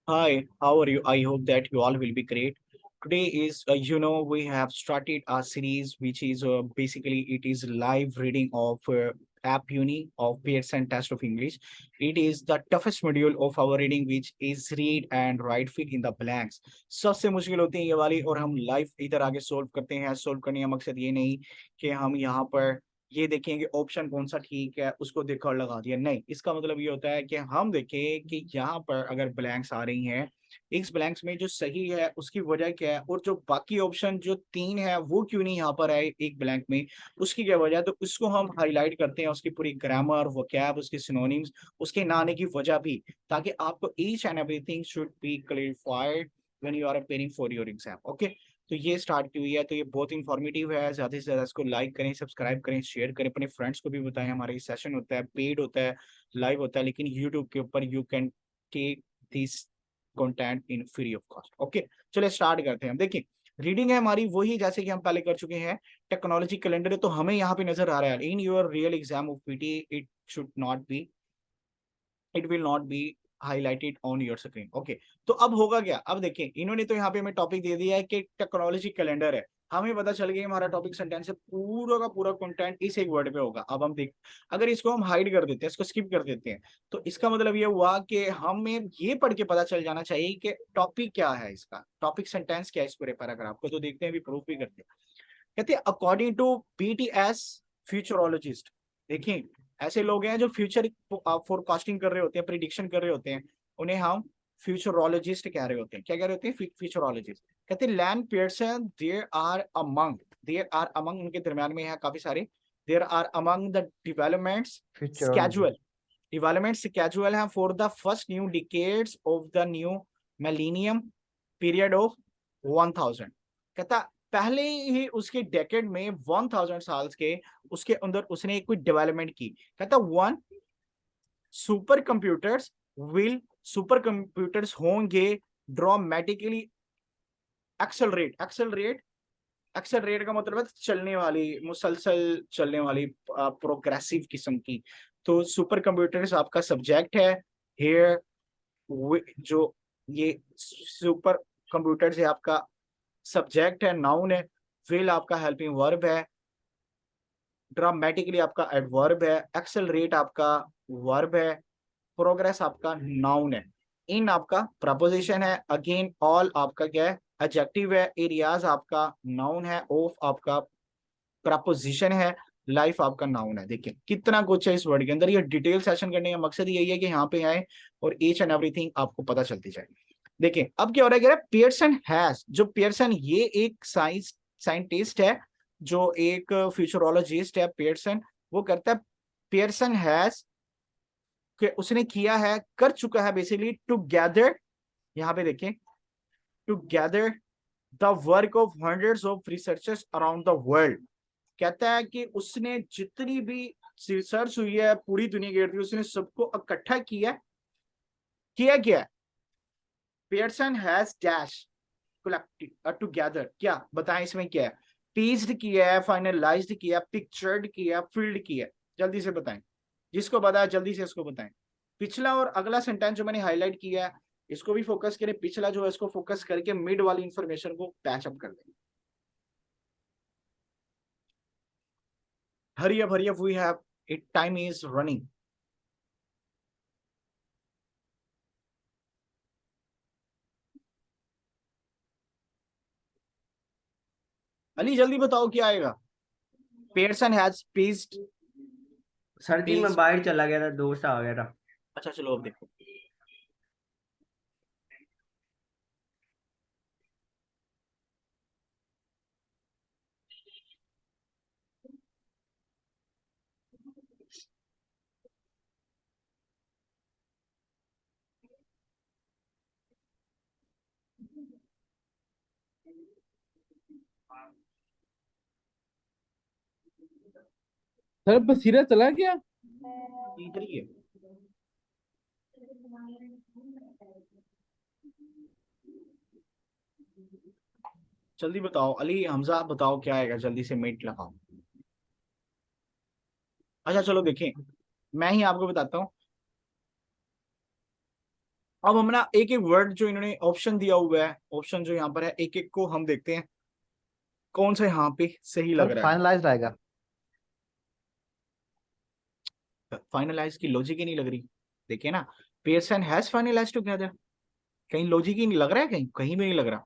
Hi, how are you? I hope that you all will be great. Today is, we have started a series which is basically it is live reading of App Uni of Pearson Test of English. It is the toughest module of our reading, which is read and write fill in the blanks. सबसे मुश्किल होती है ये वाली, और हम live इधर आगे सोल्व करते हैं। सोल्व करने का मकसद ये नहीं कि हम यहाँ पर ये देखें कि ऑप्शन कौन सा ठीक है उसको देखा और लगा दिया, नहीं। इसका मतलब ये होता है कि हम देखें कि यहाँ पर अगर ब्लैंक्स आ रही हैं, इस ब्लैंक्स में जो सही है उसकी वजह क्या है, और जो बाकी ऑप्शन जो तीन है वो क्यों नहीं यहाँ पर है एक ब्लैंक में, उसकी क्या वजह है। तो उसको हम हाईलाइट करते हैं, उसकी पूरी ग्रामर, वोकैब, उसके सिनोनिम्स, उसके ना आने की वजह भी, ताकि आपको each and everything should be clarified when you are appearing for your exam. Okay, तो ये स्टार्ट की हुई है, तो ये बहुत इंफॉर्मेटिव है। ज्यादा से ज्यादा इसको लाइक करें, सब्सक्राइब करें, शेयर करें, अपने फ्रेंड्स को भी बताएं। हमारा ये सेशन होता है, पेड होता है, लाइव होता है, लेकिन यूट्यूब के ऊपर you can take this content in free of cost. Okay, चलिए स्टार्ट करते हैं। हम देखिए, रीडिंग है हमारी वही जैसे कि हम पहले कर चुके हैं। टेक्नोलॉजी कैलेंडर है, तो हमें यहाँ पे नजर आ रहा है in your real exam of PT it should not be, it will not be highlighted on your screen. Okay, तो अब होगा क्या, अब देखिए इन्होंने तो यहाँ पे हमें टॉपिक दे दिया है कि टेक्नोलॉजी कैलेंडर है। हमें पता चल गया हमारा टॉपिक सेंटेंस है, पूरा का पूरा कंटेंट इस एक वर्ड पे होगा। अब हम देख, अगर इसको हम हाइड कर देते हैं, इसको स्किप कर देते हैं, तो इसका मतलब ये हुआ कि हमें ये पढ़ के पता चल जाना चाहिए कि टॉपिक क्या है, इसका टॉपिक सेंटेंस क्या है इस पूरे पैराग्राफ को। तो देखते हैं, भी प्रूफ भी करते हैं। कहते हैं अकॉर्डिंग टू बीटीएस फ्यूचरोलॉजिस्ट। देखिए, ऐसे लोग हैं जो फ्यूचर फोरकास्टिंग कर रहे होते हैं, प्रिडिक्शन कर रहे होते हैं, उन्हें हम फ्यूचरोलॉजिस्ट कह रहे होते हैं। क्या कह रहे होते हैं? फ्यूचरोलॉजिस्ट। कहते हैं land Pearson there are among उनके दरम्यान में है काफी सारे, there are among the developments futurology. Schedule, development schedule है for the first new decades of the new millennium period of 1000। कहता पहले ही उसके डेकेड में 1000 साल के उसके अंदर उसने कोई डेवलपमेंट की। कहता one super computers will, super computers होंगे ड्रामेटिकली एक्सेलरेट। एक्सेलरेट, एक्सेलरेट का मतलब है चलने वाली, मुसलसल चलने वाली, प्रोग्रेसिव किस्म की। तो सुपर कंप्यूटर्स आपका सब्जेक्ट है हेयर, जो ये सुपर कंप्यूटर्स है आपका सब्जेक्ट है, नाउन है, विल आपका हेल्पिंग वर्ब है, ड्रामेटिकली आपका एडवर्ब है, एक्सेलरेट आपका वर्ब है, प्रोग्रेस आपका नाउन है, इन आपका प्रपोजिशन है, अगेन ऑल आपका क्या है? एडजेक्टिव है, एरियाज आपका नाउन है, ऑफ आपका प्रपोजिशन है, लाइफ आपका नाउन है। देखिए कितना कुछ है इस वर्ड के अंदर। ये डिटेल सेशन करने का मकसद यही है कि यहाँ पे आए और ईच एंड एवरीथिंग आपको पता चलती जाए। देखिए अब क्या हो रहा है, कह रहा है पियर्सन हैज, जो पियर्सन ये एक साइंस साइंटिस्ट है, जो एक फ्यूचरोलॉजिस्ट है पियर्सन, वो करता है पियर्सन हैज कि उसने किया है, कर चुका है बेसिकली, टू गैदर, यहाँ पे देखें, together the work of hundreds of researchers around the world. कहता है कि उसने जितनी भी रिसर्च हुई है पूरी दुनिया के इर्द, उसने सबको इकट्ठा किया। किया क्या? पियर्सन हैज डैश टुगेदर, क्या बताएं इसमें क्या है? पीस्ड किया है, फाइनलाइज्ड किया, पिक्चर्ड किया, फिल्ड किया। जल्दी से बताएं, जिसको पता है जल्दी से इसको बताएं। पिछला और अगला सेंटेंस जो मैंने हाईलाइट किया है, इसको भी फोकस करें। पिछला जो है इसको फोकस करके मिड वाली इंफॉर्मेशन को पैच अप कर दें। Hurry up, hurry up, we have it, time is running. Ali जल्दी बताओ क्या आएगा? Pearson has pieced, sir ji मैं पीस्ड। बाहर चला गया था, दोस्त आ गया था। अच्छा चलो अब देखो। सर बसीरा चला गया। इधर ही है। जल्दी बताओ अली, हमजा, बताओ क्या आएगा, जल्दी से मिनट लगाओ। अच्छा चलो देखें, मैं ही आपको बताता हूँ। अब हम ना एक एक वर्ड जो इन्होंने ऑप्शन दिया हुआ है, ऑप्शन जो यहाँ पर है, एक एक को हम देखते हैं कौन सा यहाँ पे सही लग सर रहा है। फाइनलाइज्ड आएगा। फाइनलाइज की लॉजिक ही नहीं लग रही। देखिए ना, पेयरसन हैज फाइनलाइज्ड टुगेदर, कहीं लॉजिक ही नहीं लग रहा है, कहीं कहीं भी नहीं लग रहा।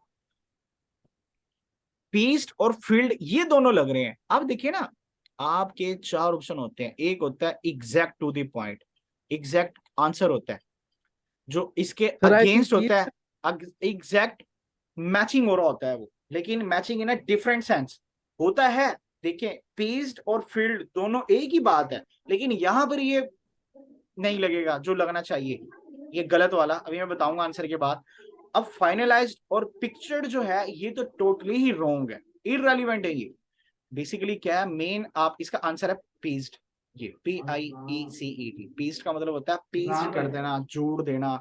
पीस्ड और फील्ड ये दोनों लग रहे हैं। अब देखिए ना, आपके चार ऑप्शन होते हैं, एक होता है exact to the point, exact answer होता है, जो इसके सर आई थिंक अगेंस्ट होता है एग्जैक्ट मैचिंग हो रहा होता है वो, लेकिन matching in a different sense होता है। देखिए पीस्ड और फील्ड दोनों एक ही बात है, लेकिन यहां पर ये नहीं लगेगा जो लगना चाहिए, ये गलत वाला, अभी मैं बताऊंगा आंसर के बाद। अब फाइनलाइज्ड और पिक्चर्ड जो है ये तो टोटली ही रॉन्ग है, इररेलेवेंट है ये। बेसिकली क्या है मेन, आप इसका आंसर है पीस्ड, ये PIECED। पीस्ड का मतलब होता है पीस्ड कर देना, जोड़ देना।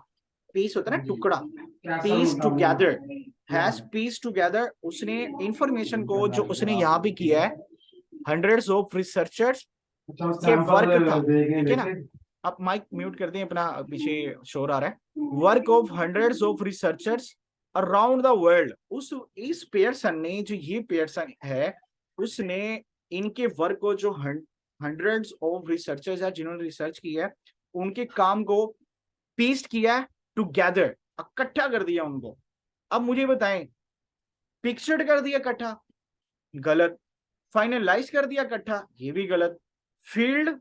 पीस होता है ना टुकड़ा, piece together, has piece together. उसने इंफॉर्मेशन को जो उसने यहाँ पे किया है, हंड्रेड्स ऑफ रिसर्चर्स के वर्क था, ठीक है ना। आप माइक म्यूट कर दें अपना, पीछे शोर आ रहा है। Work of hundreds of researchers around the world. उस इस पेयरसन ने, जो ये पेयरसन है, उसने इनके वर्क को, जो हंड्रेड्स ऑफ रिसर्चर्स है जिन्होंने रिसर्च की है, उनके काम को पीस्ड किया है टुगेदर, इकट्ठा कर दिया उनको। अब मुझे बताएं, पिक्चर्ड कर दिया इकट्ठा, गलत। फाइनलाइज कर दिया इकट्ठा, ये भी गलत। फील्ड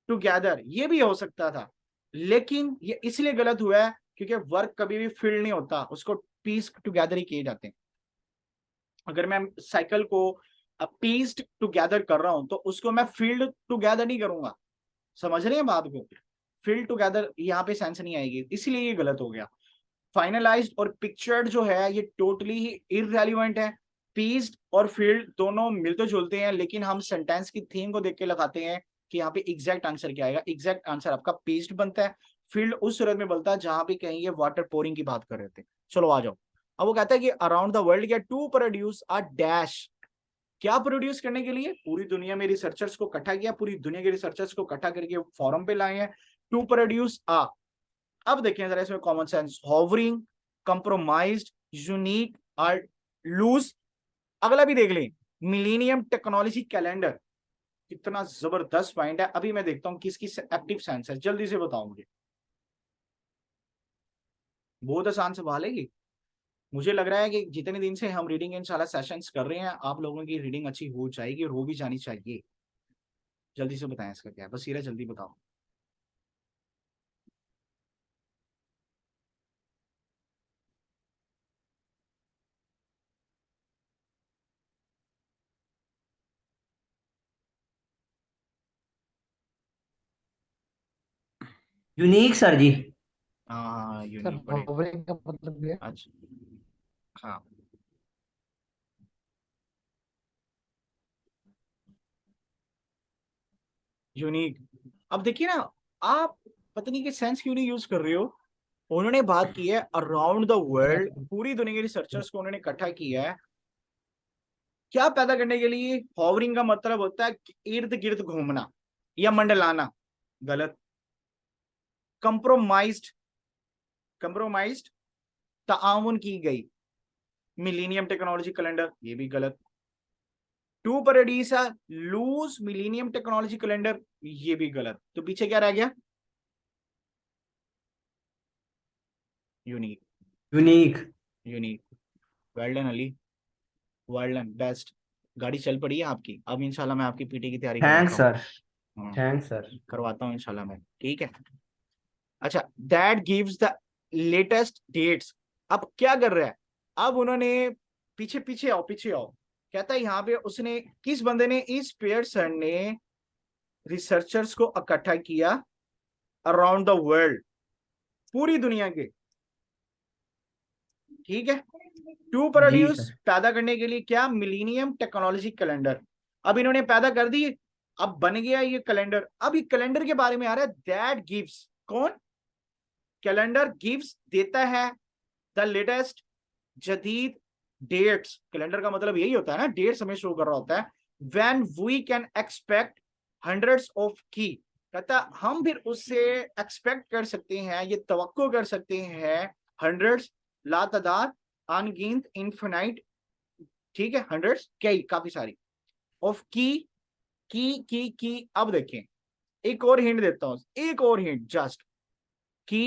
टुगेदर ये भी हो सकता था, लेकिन ये इसलिए गलत हुआ है क्योंकि वर्क कभी भी फील्ड नहीं होता, उसको पीस टुगेदर ही किए जाते हैं। अगर मैं साइकिल को पीस्ड टुगेदर कर रहा हूं तो उसको मैं फील्ड टुगेदर नहीं करूंगा, समझ रहे हैं बात को। फील्ड टुगेदर यहाँ पे सेंस नहीं आएगी, इसलिए ये गलत हो गया। फाइनलाइज्ड और पिक्चर्ड जो है ये टोटली ही इररेलेवेंट है। पीस्ड और फील्ड दोनों मिलते जुलते हैं, लेकिन हम सेंटेंस की थीम को देख के लगाते हैं कि यहाँ पे एग्जैक्ट आंसर क्या आएगा। एग्जैक्ट आंसर आपका पीस्ड बनता है, फील्ड उस सूरत में बनता है जहां पे कहीं ये वाटर पोरिंग की बात कर रहे थे। चलो आ जाओ। अब वो कहता है कि अराउंड द वर्ल्ड क्या टू प्रोड्यूस अ डैश, क्या प्रोड्यूस करने के लिए, पूरी दुनिया में रिसर्चर्स को इकट्ठा किया, पूरी दुनिया के रिसर्चर्स को इकट्ठा करके फॉरम पे लाए हैं, टू प्रोड्यूस अ। अब देखें जरा इसमें common sense, hovering, compromised, unique और लूज। अगला भी देख लें, मिलेनियम टेक्नोलॉजी कैलेंडर। कितना जबरदस्त पॉइंट है। अभी मैं देखता हूं किसकी एक्टिव सेंस है, जल्दी से बताओ मुझे। बहुत आसान सवाल है ये। मुझे लग रहा है कि जितने दिन से हम रीडिंग इंशाल्लाह सेशंस कर रहे हैं, आप लोगों की रीडिंग अच्छी हो जाएगी और हो भी जानी चाहिए। जल्दी से बताएं इसका क्या है, बसीरा जल्दी बताओ। यूनिक सर जी। हाँ सर यूनिक पढ़े। होवरिंग का मतलब ये है। अच्छा हाँ, यूनिक। अब देखिए ना, आप पता नहीं कि सेंस क्यों नहीं यूज कर रहे हो। उन्होंने बात की है अराउंड द वर्ल्ड, पूरी दुनिया के रिसर्चर्स को उन्होंने इकट्ठा किया है क्या पैदा करने के लिए। हॉवरिंग का मतलब होता है इर्द गिर्द घूमना या मंडलाना, गलत। कंप्रोमाइज्ड, कंप्रोमाइज्ड ताआवुन की गई, मिलीनियम टेक्नोलॉजी कैलेंडर, ये भी गलत। To paradise lose millennium technology calendar, ये भी गलत। तो पीछे क्या रह गया, unique. Unique. Unique, well done Ali, well done, best. गाड़ी चल पड़ी है आपकी। अब इंशाल्लाह मैं आपकी पीटी की तैयारी थैंक्स करवाता हूँ। सर। Thanks sir. करवाता हूँ इंशाल्लाह मैं, ठीक है। अच्छा, that gives the latest dates. अब क्या कर रहा है, अब उन्होंने, पीछे पीछे आओ, पीछे आओ। कहता है यहाँ पे उसने, किस बंदे ने, इस पेयरसन ने रिसर्चर्स को इकट्ठा किया अराउंड द वर्ल्ड, पूरी दुनिया के, ठीक है। टू जी प्रोड्यूस सर। पैदा करने के लिए क्या, मिलीनियम टेक्नोलॉजी कैलेंडर। अब इन्होंने पैदा कर दी, अब बन गया ये कैलेंडर। अब ये कैलेंडर के बारे में आ रहा है, दैट गिव्स, कौन, कैलेंडर गिव्स देता है, द लेटेस्ट जदीद डेट्स। कैलेंडर का मतलब यही होता है ना, डेट्स हमें शो कर रहा होता है। When we can expect hundreds of की, कहता हम फिर उससे एक्सपेक्ट कर सकते हैं, ये तवक्को कर सकते हैं, हंड्रेड्स, लातादाद, अनगिनत, इनफिनाइट, ठीक है, हंड्रेड्स, कई, काफी सारी, ऑफ की। अब देखें, एक और हिंट देता हूं, एक और हिंट, जस्ट की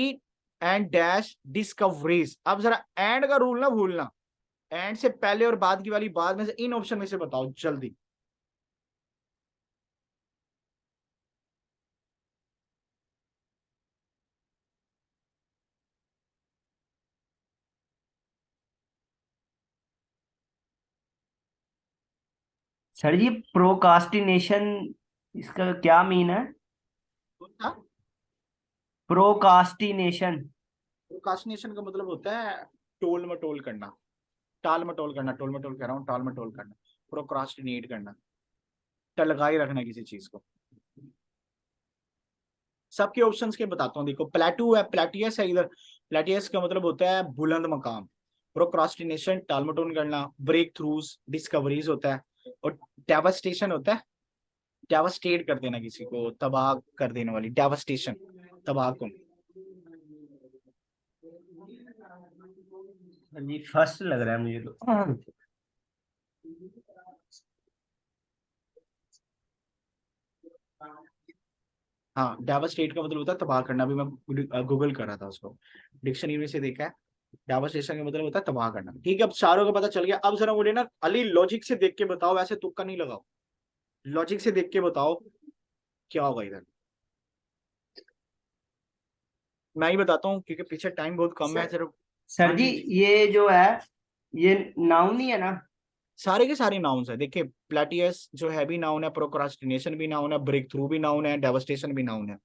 एंड डैश डिस्कवरीज। अब जरा एंड का रूल ना भूलना, एंड से पहले और बाद की वाली बाद में से इन ऑप्शन में से बताओ जल्दी। सर जी, प्रोकास्टिनेशन, इसका क्या मीन है? प्रोकास्टिनेशन। प्रोक्रास्टिनेशन का मतलब होता है टोल मटोल करना, टाल मटोल करना, टोल मटोल कह रहा हूँ, टाल मटोल करना, प्रोक्रास्टिनेट करना, टलगाई रखना किसी चीज को। सबके ऑप्शंस के बताता हूँ, देखो प्लेटू है, प्लेटियस है इधर, प्लेटियस का मतलब होता है बुलंद मकाम, प्रोक्रास्टिनेशन टालमटोल करना, ब्रेक थ्रूज डिस्कवरीज होता है, और डेवास्टेशन होता है डेवास्टेट कर देना, किसी को तबाह कर देने वाली, डेवास्टेशन, तबाह को। सर जी फर्स्ट लग रहा है मुझे तो। हाँ, डेवास्टेट का मतलब होता है तबाह करना, अभी मैं गूगल कर रहा था उसको, डिक्शनरी से देखा है, डेवास्टेशन का मतलब होता है तबाह करना। ठीक है, अब चारों का पता चल गया। अब जरा मुझे ना अली लॉजिक से देख के बताओ, वैसे तुक्का नहीं लगाओ, लॉजिक से देख के बताओ क्या होगा इधर। मैं ही बताता हूँ क्योंकि पीछे टाइम बहुत कम है सर सिर्फ। हाँ सर जी, जी जी, ये जो है, ये नाउन ही है ना? सारे के सारे नाउन्स है, देखिए प्लेटियस जो है भी नाउन है, प्रोक्रास्टिनेशन भी नाउन है, ब्रेक थ्रू भी नाउन है, डेवास्टेशन भी नाउन है।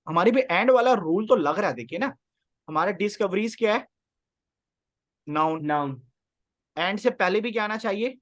हमारी भी एंड वाला रूल तो लग रहा है, देखिए ना, हमारे डिस्कवरीज क्या है, नाउन, नाउन। एंड से पहले भी क्या आना चाहिए,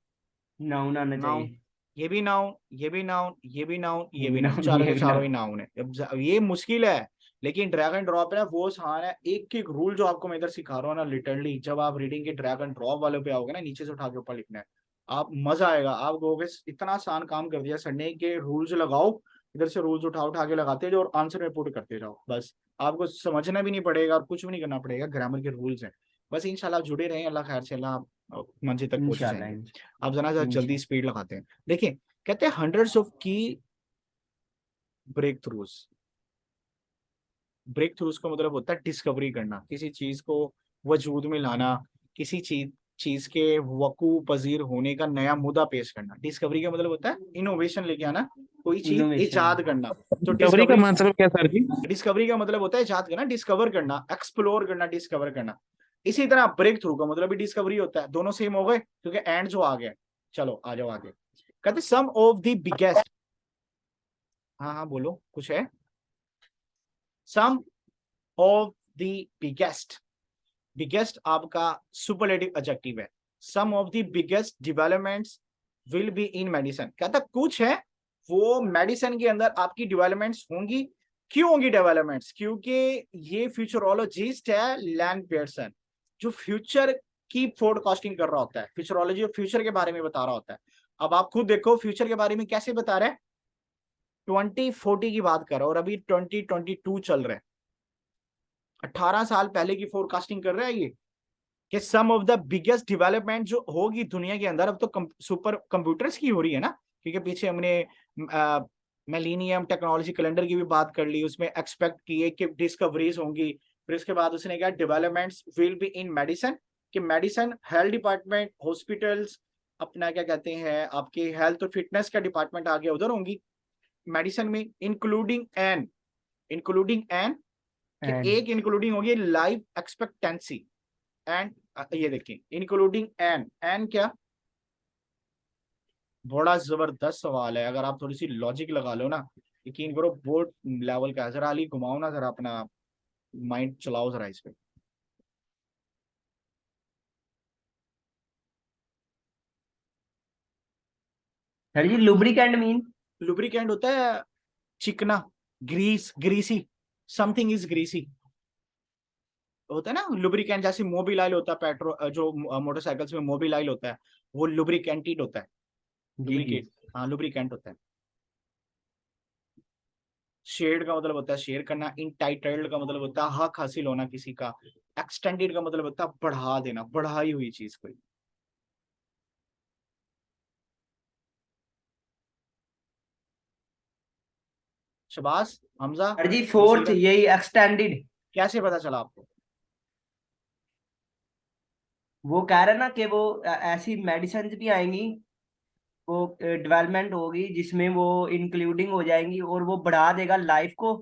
नाउन आना नाउन, चाहिए। ये भी नाउन, ये भी नाउन, ये भी नाउन, ये ये भी भी नाउन, नाउन, चारों ये के भी चारों ही नाउन। नाउन है। अब ये मुश्किल है, लेकिन ड्रैग एंड ड्रॉप है ना, वो आसान है। एक एक रूल जो आपको मैं इधर सिखा रहा हूँ ना, लिटरली जब आप रीडिंग के ड्रैग एंड ड्रॉप वाले पे आओगे ना, नीचे से उठा के ऊपर लिखना है, आप मजा आएगा, आप कहोगे इतना आसान काम कर दिया सर ने, के रूल्स लगाओ, इधर से रूल्स उठा उठा के लगाते जाओ और आंसर में पुट करते जाओ, बस आपको समझना भी नहीं पड़ेगा और कुछ भी नहीं करना पड़ेगा, ग्रामर के रूल्स हैं। बस इंशाल्लाह आप जुड़े रहें, अल्लाह खैर से, अल्लाह मंजिल तक पहुंच इंशाल्लाह। जाएंगे। आप जरा जल्दी इंशाल्लाह। स्पीड लगाते हैं, देखिए कहते हैं हंड्रेड्स ऑफ की ब्रेक थ्रूज। ब्रेक थ्रूज का मतलब होता है डिस्कवरी करना, किसी चीज को वजूद में लाना, किसी चीज चीज के वकू पजीर होने का नया मुद्दा पेश करना। डिस्कवरी का मतलब होता है इनोवेशन लेके आना, कोई चीज इनोवेशन। इजाद करना। तो रिकवरी का डिस्कवरी, मतलब क्या सर जी? डिस्कवरी का मतलब होता है इजाद करना, डिस्कवर करना, एक्सप्लोर करना, डिस्कवर करना। इसी तरह ब्रेक थ्रू का मतलब भी डिस्कवरी होता है, दोनों सेम हो गए क्योंकि एंड जो आ गया। चलो आ जाओ आगे, कहते सम ऑफ द बिगेस्ट, हाँ हाँ बोलो कुछ है, some of the biggest, biggest आपका सुपरलेटिव एडजेक्टिव है, some of the biggest developments will be in medicine. कहता कुछ है वो मेडिसिन के अंदर आपकी डेवलपमेंट्स होंगी। क्यों होंगी डेवलपमेंट्स? क्योंकि ये फ्यूचरोलॉजिस्ट है लैन पियर्सन, जो फ्यूचर की फोरकास्टिंग कर रहा होता है, फ्यूचरोलॉजी और फ्यूचर के बारे में बता रहा होता है। अब आप खुद देखो फ्यूचर के बारे में कैसे बता रहा है, 2040 की बात कर रहा है और अभी 2022 चल रहा है, 18 साल पहले की फोरकास्टिंग कर रहा है ये, कि सम ऑफ द बिगेस्ट डेवलपमेंट जो होगी दुनिया के अंदर। अब तो सुपर कंप्यूटर्स की हो रही है ना, क्योंकि पीछे हमने मिलेनियम टेक्नोलॉजी कैलेंडर की भी बात कर ली, उसमें एक्सपेक्ट किए कि डिस्कवरीज होंगी। फिर उसके बाद उसने कहा developments will be in medicine, कि मेडिसिन, हेल्थ डिपार्टमेंट, हॉस्पिटल्स, अपना क्या कहते हैं आपके हेल्थ और फिटनेस का डिपार्टमेंट आगे उधर होंगी मेडिसिन में, इंक्लूडिंग एन कि एंड एक इंक्लूडिंग होगी लाइफ एक्सपेक्टेंसी, एंड ये देखिए इंक्लूडिंग एन, एन क्या, बड़ा जबरदस्त सवाल है, अगर आप थोड़ी सी लॉजिक लगा लो ना, यकीन करो बोर्ड लेवल का है। जरा अली घुमाओ ना, जरा अपना माइंड चलाओ जरा इस पे। Sir ji, lubricant mean? Lubricant होता है चिकना, grease, greasy, something is greasy होता है ना लुब्रिकेंट। जैसे मोबिल ऑयल होता है, पेट्रोल जो मोटरसाइकिल्स में मोबिल ऑयल होता है, वो लुब्रिकेंटेड होता है, जी जी। लुब्रिकेट, हाँ लुब्रिकेंट होता है। शेड का मतलब होता है शेयर करना, इंटाइटल्ड का मतलब होता है हक हासिल होना किसी का, एक्सटेंडेड का मतलब होता है बढ़ा देना, बढ़ाई हुई चीज कोई। शबाज, हमजा, सर जी फोर्थ बसीरत, यही एक्सटेंडेड। कैसे पता चला आपको? वो कह रहे ना कि वो ऐसी मेडिसिन भी आएंगी, वो डेवलपमेंट होगी जिसमें वो इंक्लूडिंग हो जाएंगी और वो बढ़ा देगा लाइफ को।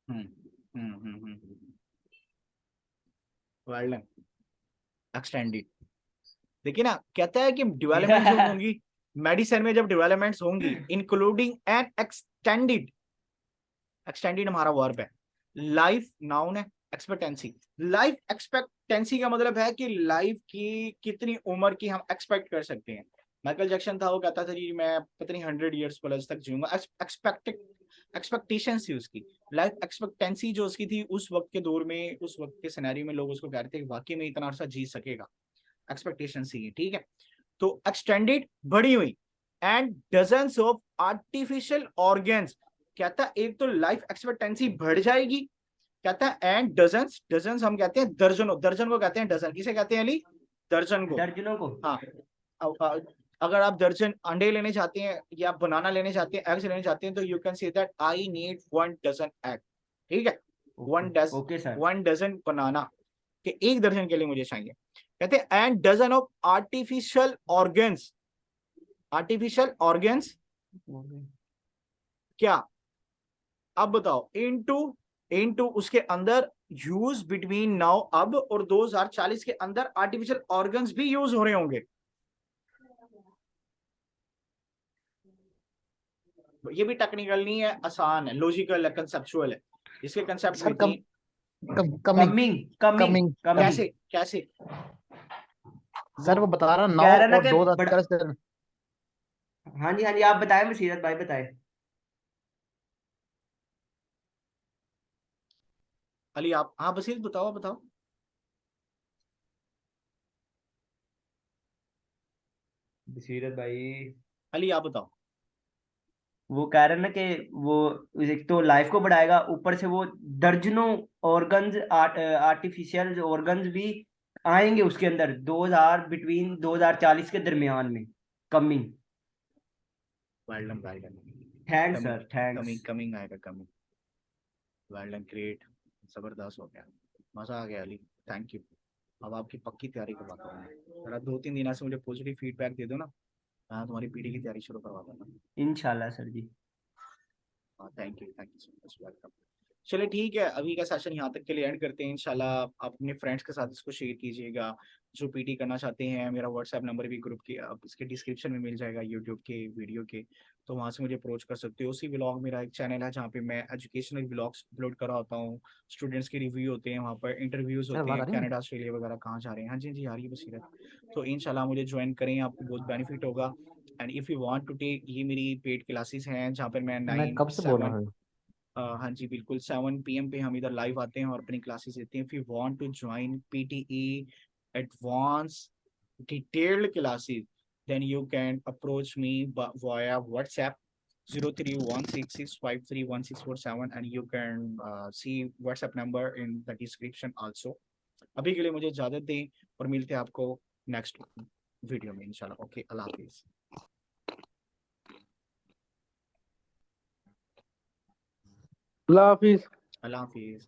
हम्म वेल डन, एक्सटेंडेड। देखिए ना, कहता है कि डेवलपमेंट जब होंगी, मेडिसिन में जब डेवलपमेंट्स होंगी इंक्लूडिंग एंड एक्सटेंडेड, एक्सटेंडेड हमारा वर्ब है, लाइफ नाउन है, एक्सपेक्टेंसी, लाइफ एक्सपेक्टेंसी का मतलब है कि लाइफ की कितनी उम्र की हम एक्सपेक्ट कर सकते हैं। माइकल जैक्सन था, वो कहता था जी मैं पता नहीं 100 ईयर्स प्लस तक जीऊंगा, एक्सपेक्टेड एक्सपेक्टेशन थी उसकी। लाइफ एक्सपेक्टेंसी जो उसकी थी उस वक्त के दौर में, उस वक्त के सिनेरियो में लोग उसको कह रहे थे कि वाकई में इतना अरसा जी सकेगा, एक्सपेक्टेशन सी, ठीक है। तो एक्सटेंडेड बढ़ी हुई, and dozens of artificial organs, कहता एक तो लाइफ एक्सपेक्टेंसी बढ़ जाएगी, कहता है एंड डजन्स, डजन्स हम कहते हैं दर्जनों, दर्जन को कहते हैं डजन, किसे कहते हैं अली? दर्जन को। दर्जनों को। हाँ, अगर आप दर्जन अंडे लेने चाहते हैं या बनाना लेने चाहते हैं, एग्स लेने चाहते हैं, तो you can say that I need 1 dozen egg, ठीक है, ओके सर। 1 डजन बनाना, कि 1 दर्जन के लिए मुझे चाहिए। कहते हैं and dozen of artificial organs, artificial organs क्या, अब बताओ, इनटू, इनटू उसके अंदर, यूज बिटवीन नाउ अब और 2040 के अंदर आर्टिफिशियल ऑर्गन्स भी यूज हो रहे होंगे। ये भी टेक्निकल नहीं है, आसान है, लॉजिकल है, कंसेप्चुअल है, इसके concept sir with me. Coming coming coming coming coming. कैसे कैसे? सर वो बता रहा 9 कह रहा ना और कि 2040 के। हाँ जी हाँ जी, आप बताएं, बसीरत भाई बताएं। अली आप, हाँ बसीर बताओ बताओ। बसीरत भाई। अली आप बताओ। वो कह रहे ना कि वो एक तो लाइफ को बढ़ाएगा, ऊपर से वो दर्जनों ऑर्गन्स, आर्टिफिशियल ऑर्गन्स भी आएंगे उसके अंदर 2000 बिटवीन 2040 के दरमियान में। Coming. Well done, well done. Thanks coming, sir, thanks. Coming coming आएगा, कमिंग। वेल डन, ग्रेट, जबरदस्त हो गया, मजा आ गया अली, थैंक यू। अब आपकी पक्की तैयारी करवाता हूँ मैं, जरा 2-3 दिन से मुझे पॉजिटिव फीडबैक दे दो ना, मैं तुम्हारी पीटी की तैयारी शुरू करवा दूंगा। इंशाल्लाह सर जी। हाँ, thank you so much, welcome. चलिए ठीक है, अभी का सेशन यहाँ तक के लिए एंड करते हैं। इंशाल्लाह आप अपने फ्रेंड्स के साथ इसको शेयर कीजिएगा, जो पीटी करना चाहते हैं। मेरा व्हाट्सएप नंबर भी ग्रुप के अब इसके डिस्क्रिप्शन में मिल जाएगा, यूट्यूब के वीडियो के, तो वहाँ से मुझे अप्रोच कर सकते हो। उसी व्लॉग, मेरा एक चैनल है जहाँ पे मैं एजुकेशनल व्लॉग्स अपलोड कर रहा होता हूँ, स्टूडेंट्स के रिव्यू होते हैं वहाँ पर, इंटरव्यूज सर होते आवाज आ हैं, रही है? कनाडा ऑस्ट्रेलिया वगैरह कहाँ जा रहे हैं। हाँ जी जी, आ रही है बसीरत। तो इंशाल्लाह मुझे ज्वाइन करें, आपको बहुत बेनिफिट होगा। And if you want to take, ये मेरी पेड क्लासेस हैं जहाँ पर मैं मैं 9 कब से बोल रहा 7, हूँ। हाँ जी बिल्कुल, 7 PM पे हम इधर लाइव आते हैं और अपनी क्लासेस लेते हैं। If you want to join PTE advance detailed classes, then you can approach me via WhatsApp 0316653147, and you can see WhatsApp number in the description also. अभी के लिए मुझे इजाजत दें और मिलते हैं आपको नेक्स्ट वीडियो में इंशाल्लाह। ओके, अल्लाह हाफिज। अल्लाह हाफिज। अल्लाह हाफिज।